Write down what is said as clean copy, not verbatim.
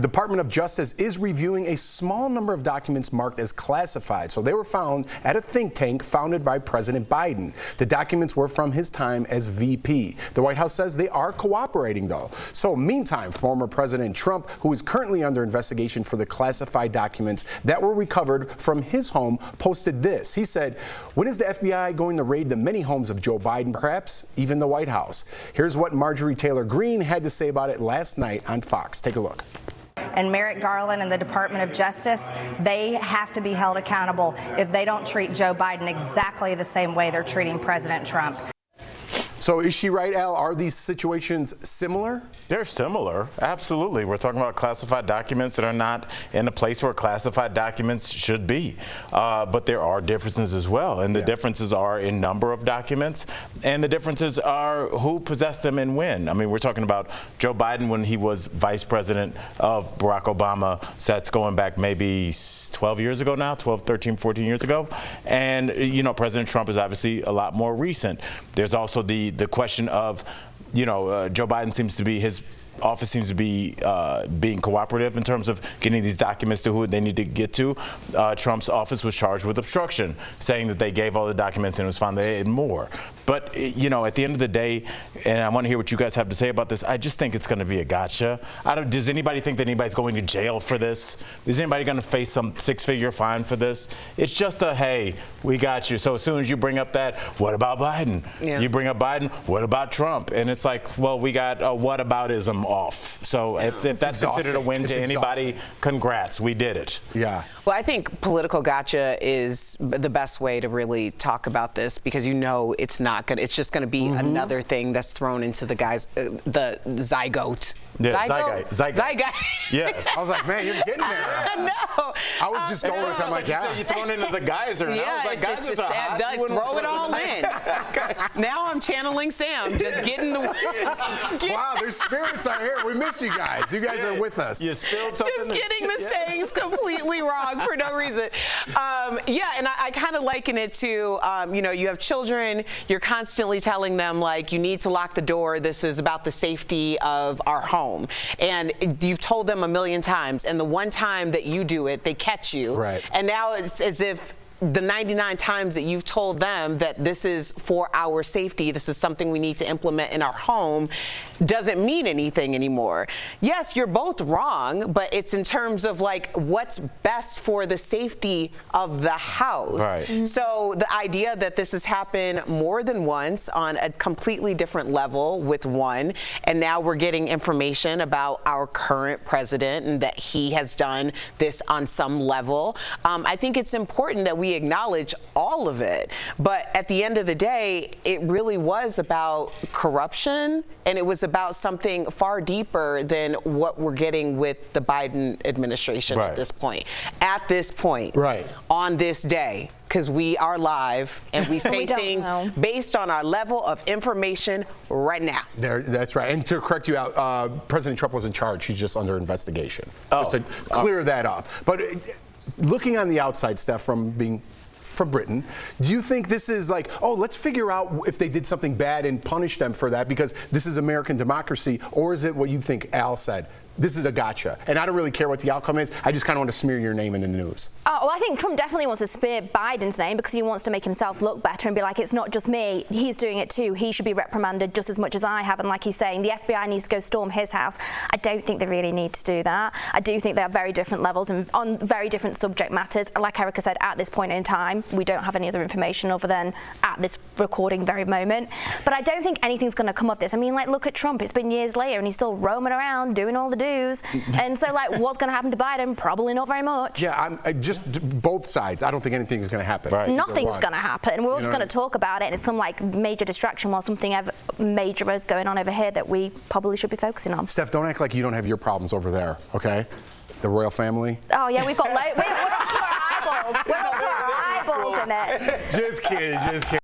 the Department of Justice is reviewing a small number of documents marked as classified. So they were found at a think tank founded by President Biden. The documents were from his time as VP. The White House says they are cooperating, though. So meantime, former President Trump, who is currently under investigation for the classified documents that were recovered from his home, posted this. He said, "When is the FBI going to raid the many homes of Joe Biden, perhaps even the White House?" Here's what Marjorie Taylor Greene had to say about it last night on Fox. Take a look. And Merrick Garland and the Department of Justice, they have to be held accountable if they don't treat Joe Biden exactly the same way they're treating President Trump. So is she right, Al? Are these situations similar? They're similar, absolutely. We're talking about classified documents that are not in a place where classified documents should be. But there are differences as well, and the differences are in number of documents, and the differences are who possessed them and when. I mean, we're talking about Joe Biden when he was vice president of Barack Obama. So that's going back maybe 12 years ago now, 12, 13, 14 years ago. And, you know, President Trump is obviously a lot more recent. There's also the question of, you know, Joe Biden seems to be, his office seems to be being cooperative in terms of getting these documents to who they need to get to. Trump's office was charged with obstruction, saying that they gave all the documents and it was found they had more. But, you know, at the end of the day, and I want to hear what you guys have to say about this, I just think it's going to be a gotcha. Does anybody think that anybody's going to jail for this? Is anybody going to face some six-figure fine for this? It's just a, hey, we got you. So as soon as you bring up that, what about Biden? Yeah. You bring up Biden, what about Trump? And it's like, well, we got a whataboutism off. So if that's considered a win to anybody, congrats, we did it. Yeah. Well, I think political gotcha is the best way to really talk about this, because you know it's not gonna, it's just gonna be another thing that's thrown into the the zygote. Yeah, zygote. Yes. I was like, man, you're getting there. No. I was just going with it. I'm like, yeah. You're throwing into the geyser. Yeah, I was like, geysers are hot. Throw it all in. Now I'm channeling Sam, just getting the. Wow, their spirits are here. We miss you guys. You guys are with us. You spilled something. Just getting the sayings completely wrong for no reason. Yeah, and I kind of liken it to, you know, you have children. You're constantly telling them, like, you need to lock the door. This is about the safety of our home. And you've told them a million times, and the one time that you do it, they catch you. Right. And now it's as if the 99 times that you've told them that this is for our safety, this is something we need to implement in our home, doesn't mean anything anymore. Yes, you're both wrong, but it's in terms of like what's best for the safety of the house. Right. So the idea that this has happened more than once on a completely different level with one, and now we're getting information about our current president and that he has done this on some level. I think it's important that we acknowledge all of it, but at the end of the day, it really was about corruption, and it was about something far deeper than what we're getting with the Biden administration at this point. At this point, on this day, because we are live and we say things based on our level of information right now. That's right. And to correct you out, President Trump was in charge. He's just under investigation. Just to clear that up. But looking on the outside, Steph, from Britain, do you think this is like, oh, let's figure out if they did something bad and punish them for that because this is American democracy, or is it what you think Al said? This is a gotcha. And I don't really care what the outcome is. I just kind of want to smear your name in the news. Oh, well, I think Trump definitely wants to smear Biden's name because he wants to make himself look better and be like, it's not just me. He's doing it too. He should be reprimanded just as much as I have. And like he's saying, the FBI needs to go storm his house. I don't think they really need to do that. I do think they have very different levels and on very different subject matters. Like Erica said, at this point in time, we don't have any other information other than at this recording very moment. But I don't think anything's going to come of this. I mean, like, look at Trump. It's been years later and he's still roaming around doing all the do's. And so, like, what's going to happen to Biden? Probably not very much. Yeah, I just both sides. I don't think anything is going to happen. Right. Nothing's going to happen. We're all just going to talk about it, and it's some like major distraction while something major is going on over here that we probably should be focusing on. Steph, don't act like you don't have your problems over there, okay? The royal family. Oh yeah, we've got we're up to our eyeballs. We're up to our eyeballs in it. Just kidding, just kidding.